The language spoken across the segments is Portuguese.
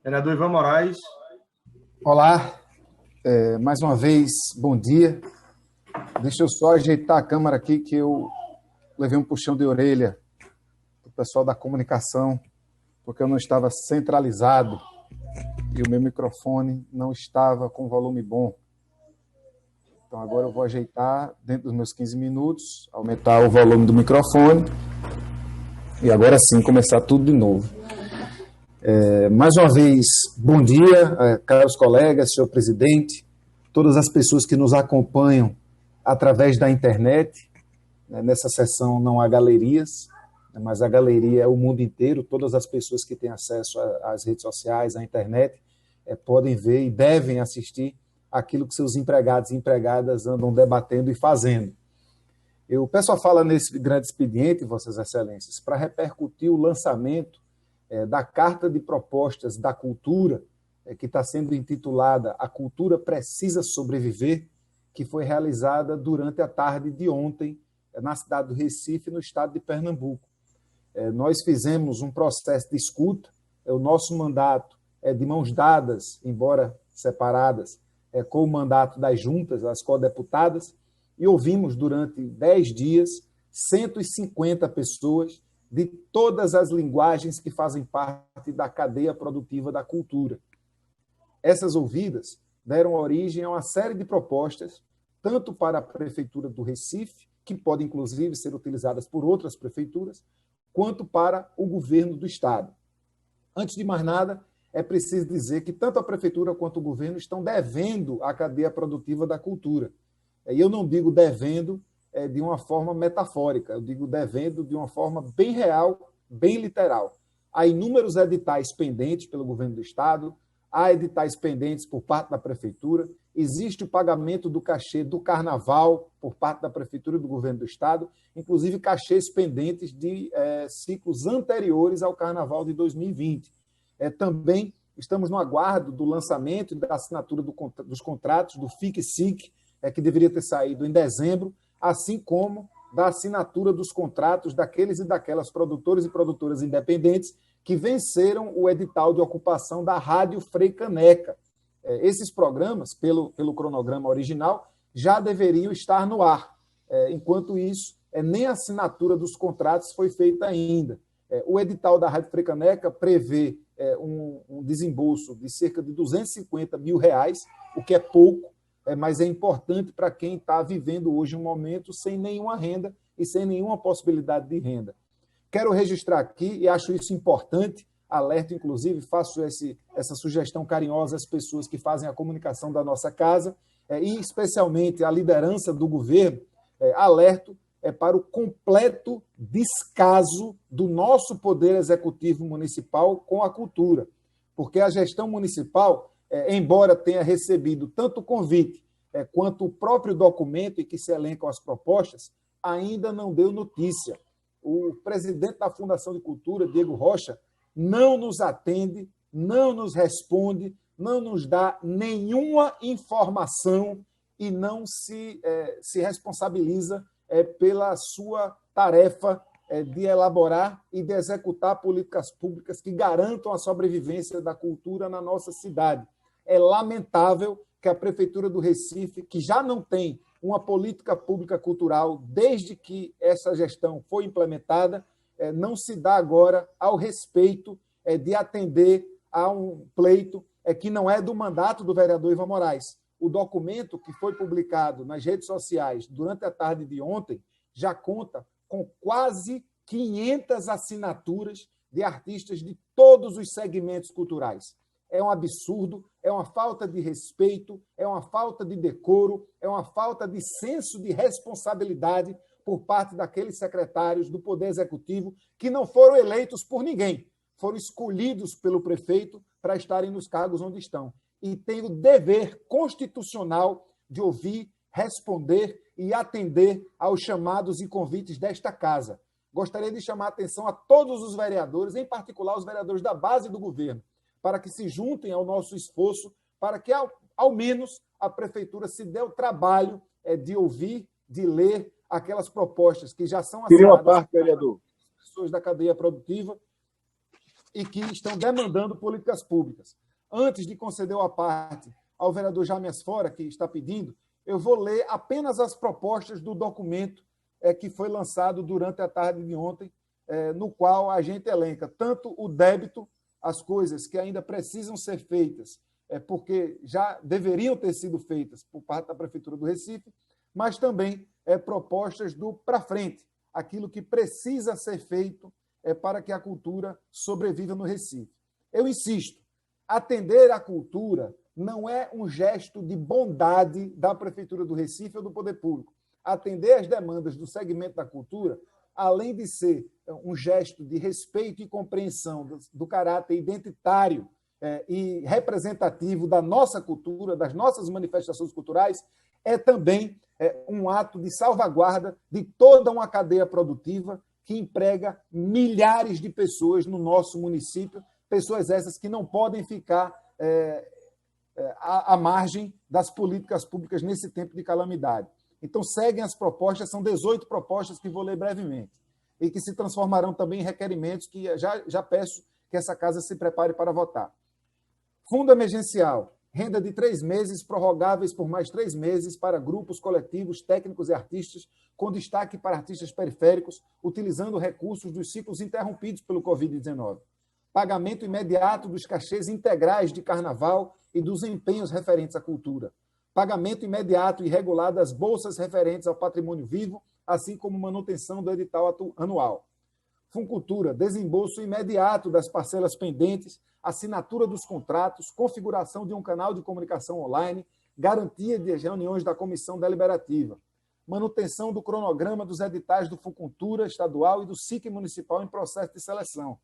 Vereador Ivan Moraes. Olá, mais uma vez, bom dia. Deixa eu só ajeitar a câmera aqui, que eu levei um puxão de orelha do pessoal da comunicação, porque eu não estava centralizado e o meu microfone não estava com volume bom. Então agora eu vou ajeitar dentro dos meus 15 minutos, aumentar o volume do microfone e agora sim começar tudo de novo. Mais uma vez, bom dia, caros colegas, senhor presidente, todas as pessoas que nos acompanham através da internet. Nessa sessão não há galerias, mas a galeria é o mundo inteiro. Todas as pessoas que têm acesso às redes sociais, à internet, podem ver e devem assistir aquilo que seus empregados e empregadas andam debatendo e fazendo. Eu peço a fala nesse grande expediente, Vossas Excelências, para repercutir o lançamento da Carta de Propostas da Cultura, que está sendo intitulada A Cultura Precisa Sobreviver, que foi realizada durante a tarde de ontem, na cidade do Recife, no estado de Pernambuco. Nós fizemos um processo de escuta, o nosso mandato é de mãos dadas, embora separadas, com o mandato das juntas, as co-deputadas, e ouvimos durante 10 dias 150 pessoas de todas as linguagens que fazem parte da cadeia produtiva da cultura. Essas ouvidas deram origem a uma série de propostas, tanto para a Prefeitura do Recife, que podem, inclusive, ser utilizadas por outras prefeituras, quanto para o governo do Estado. Antes de mais nada, é preciso dizer que tanto a Prefeitura quanto o governo estão devendo à cadeia produtiva da cultura. E eu não digo devendo de uma forma metafórica, eu digo devendo de uma forma bem real, bem literal. Há inúmeros editais pendentes pelo governo do Estado, há editais pendentes por parte da Prefeitura, existe o pagamento do cachê do Carnaval por parte da Prefeitura e do governo do Estado, inclusive cachês pendentes de ciclos anteriores ao Carnaval de 2020. Também estamos no aguardo do lançamento e da assinatura dos contratos do FIC-SIC, que deveria ter saído em dezembro, assim como da assinatura dos contratos daqueles e daquelas produtores e produtoras independentes que venceram o edital de ocupação da Rádio Frei Caneca. Esses programas, pelo cronograma original, já deveriam estar no ar. Enquanto isso, nem a assinatura dos contratos foi feita ainda. O edital da Rádio Frei Caneca prevê um desembolso de cerca de R$250 mil, o que é pouco, mas é importante para quem está vivendo hoje um momento sem nenhuma renda e sem nenhuma possibilidade de renda. Quero registrar aqui, e acho isso importante, alerto, inclusive, faço essa sugestão carinhosa às pessoas que fazem a comunicação da nossa casa, e especialmente a liderança do governo, alerto para o completo descaso do nosso poder executivo municipal com a cultura, porque a gestão municipal, embora tenha recebido tanto o convite quanto o próprio documento em que se elencam as propostas, ainda não deu notícia. O presidente da Fundação de Cultura, Diego Rocha, não nos atende, não nos responde, não nos dá nenhuma informação e não se responsabiliza pela sua tarefa de elaborar e de executar políticas públicas que garantam a sobrevivência da cultura na nossa cidade. É lamentável que a Prefeitura do Recife, que já não tem uma política pública cultural desde que essa gestão foi implementada, não se dá agora ao respeito de atender a um pleito que não é do mandato do vereador Ivan Moraes. O documento que foi publicado nas redes sociais durante a tarde de ontem já conta com quase 500 assinaturas de artistas de todos os segmentos culturais. É um absurdo, é uma falta de respeito, é uma falta de decoro, é uma falta de senso de responsabilidade por parte daqueles secretários do Poder Executivo que não foram eleitos por ninguém, foram escolhidos pelo prefeito para estarem nos cargos onde estão. E têm o dever constitucional de ouvir, responder e atender aos chamados e convites desta casa. Gostaria de chamar a atenção a todos os vereadores, em particular os vereadores da base do governo, para que se juntem ao nosso esforço, para que, ao menos, a Prefeitura se dê o trabalho de ouvir, de ler aquelas propostas que já são assinadas pelas pessoas da cadeia produtiva e que estão demandando políticas públicas. Antes de conceder a parte ao vereador Jaime Asfora, que está pedindo, eu vou ler apenas as propostas do documento que foi lançado durante a tarde de ontem, no qual a gente elenca tanto o débito, as coisas que ainda precisam ser feitas, porque já deveriam ter sido feitas por parte da Prefeitura do Recife, mas também propostas do para frente, aquilo que precisa ser feito para que a cultura sobreviva no Recife. Eu insisto, atender à cultura não é um gesto de bondade da Prefeitura do Recife ou do Poder Público. Atender às demandas do segmento da cultura, além de ser um gesto de respeito e compreensão do caráter identitário e representativo da nossa cultura, das nossas manifestações culturais, é também um ato de salvaguarda de toda uma cadeia produtiva que emprega milhares de pessoas no nosso município, pessoas essas que não podem ficar à margem das políticas públicas nesse tempo de calamidade. Então, seguem as propostas, são 18 propostas que vou ler brevemente, e que se transformarão também em requerimentos que já peço que essa casa se prepare para votar. Fundo emergencial, renda de 3 meses, prorrogáveis por mais 3 meses para grupos, coletivos, técnicos e artistas, com destaque para artistas periféricos, utilizando recursos dos ciclos interrompidos pelo Covid-19. Pagamento imediato dos cachês integrais de carnaval e dos empenhos referentes à cultura. Pagamento imediato e regular das bolsas referentes ao patrimônio vivo, assim como manutenção do edital anual. Funcultura, desembolso imediato das parcelas pendentes, assinatura dos contratos, configuração de um canal de comunicação online, garantia de reuniões da comissão deliberativa. Manutenção do cronograma dos editais do Funcultura estadual e do SIC municipal em processo de seleção.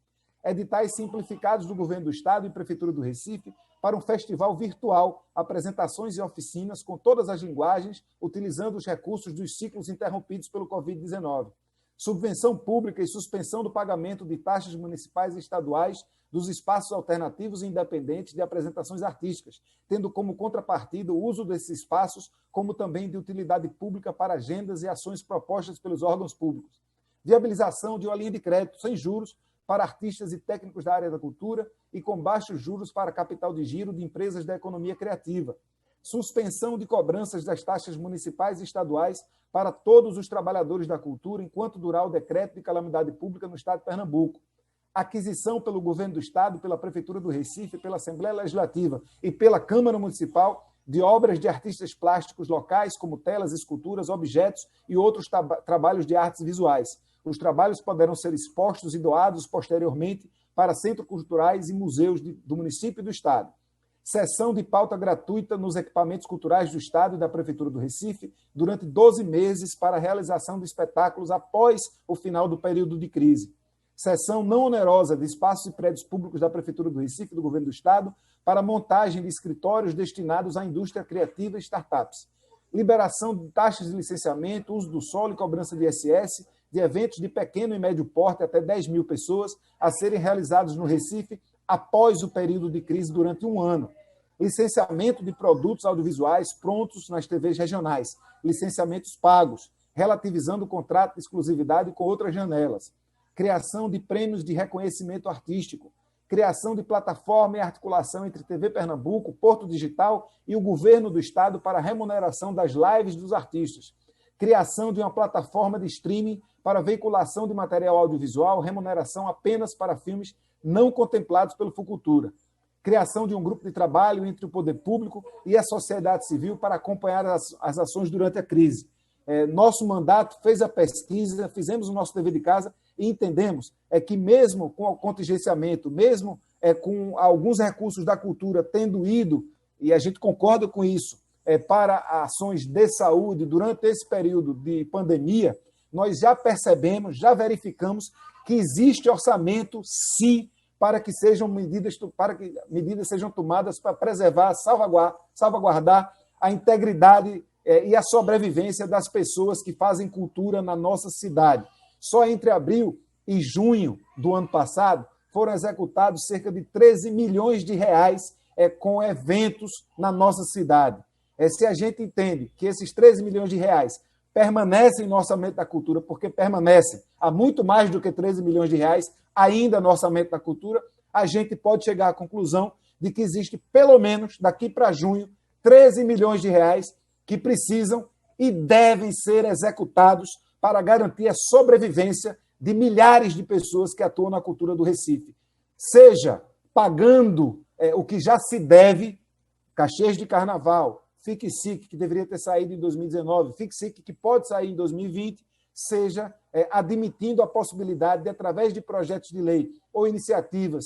Editais simplificados do Governo do Estado e Prefeitura do Recife para um festival virtual, apresentações e oficinas com todas as linguagens, utilizando os recursos dos ciclos interrompidos pelo Covid-19. Subvenção pública e suspensão do pagamento de taxas municipais e estaduais dos espaços alternativos e independentes de apresentações artísticas, tendo como contrapartida o uso desses espaços, como também de utilidade pública para agendas e ações propostas pelos órgãos públicos. Viabilização de uma linha de crédito sem juros para artistas e técnicos da área da cultura e com baixos juros para capital de giro de empresas da economia criativa. Suspensão de cobranças das taxas municipais e estaduais para todos os trabalhadores da cultura enquanto durar o decreto de calamidade pública no Estado de Pernambuco. Aquisição pelo Governo do Estado, pela Prefeitura do Recife, pela Assembleia Legislativa e pela Câmara Municipal de obras de artistas plásticos locais, como telas, esculturas, objetos e outros trabalhos de artes visuais. Os trabalhos poderão ser expostos e doados posteriormente para centros culturais e museus do município e do Estado. Sessão de pauta gratuita nos equipamentos culturais do Estado e da Prefeitura do Recife durante 12 meses para a realização de espetáculos após o final do período de crise. Sessão não onerosa de espaços e prédios públicos da Prefeitura do Recife e do Governo do Estado para montagem de escritórios destinados à indústria criativa e startups. Liberação de taxas de licenciamento, uso do solo e cobrança de ISS de eventos de pequeno e médio porte até 10 mil pessoas a serem realizados no Recife após o período de crise durante 1 ano. Licenciamento de produtos audiovisuais prontos nas TVs regionais. Licenciamentos pagos, relativizando o contrato de exclusividade com outras janelas. Criação de prêmios de reconhecimento artístico. Criação de plataforma e articulação entre TV Pernambuco, Porto Digital e o Governo do Estado para a remuneração das lives dos artistas. Criação de uma plataforma de streaming para veiculação de material audiovisual, remuneração apenas para filmes não contemplados pelo Funcultura. Criação de um grupo de trabalho entre o poder público e a sociedade civil para acompanhar as ações durante a crise. Nosso mandato fez a pesquisa, fizemos o nosso dever de casa e entendemos que mesmo com o contingenciamento, mesmo com alguns recursos da cultura tendo ido, e a gente concorda com isso, para ações de saúde durante esse período de pandemia, nós já percebemos, já verificamos que existe orçamento, sim, para que medidas sejam tomadas para preservar, salvaguardar a integridade e a sobrevivência das pessoas que fazem cultura na nossa cidade. Só entre abril e junho do ano passado foram executados cerca de 13 milhões de reais com eventos na nossa cidade. Se a gente entende que esses 13 milhões de reais permanecem no orçamento da cultura, porque permanecem há muito mais do que 13 milhões de reais ainda no orçamento da cultura, a gente pode chegar à conclusão de que existe, pelo menos, daqui para junho, 13 milhões de reais que precisam e devem ser executados para garantir a sobrevivência de milhares de pessoas que atuam na cultura do Recife. Seja pagando o que já se deve, cachês de carnaval, FIC-SIC, que deveria ter saído em 2019, FIC-SIC, que pode sair em 2020, seja admitindo a possibilidade de, através de projetos de lei ou iniciativas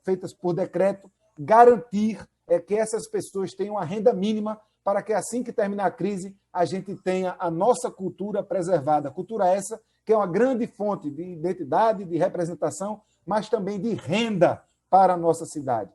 feitas por decreto, garantir que essas pessoas tenham a renda mínima para que, assim que terminar a crise, a gente tenha a nossa cultura preservada. Cultura essa que é uma grande fonte de identidade, de representação, mas também de renda para a nossa cidade.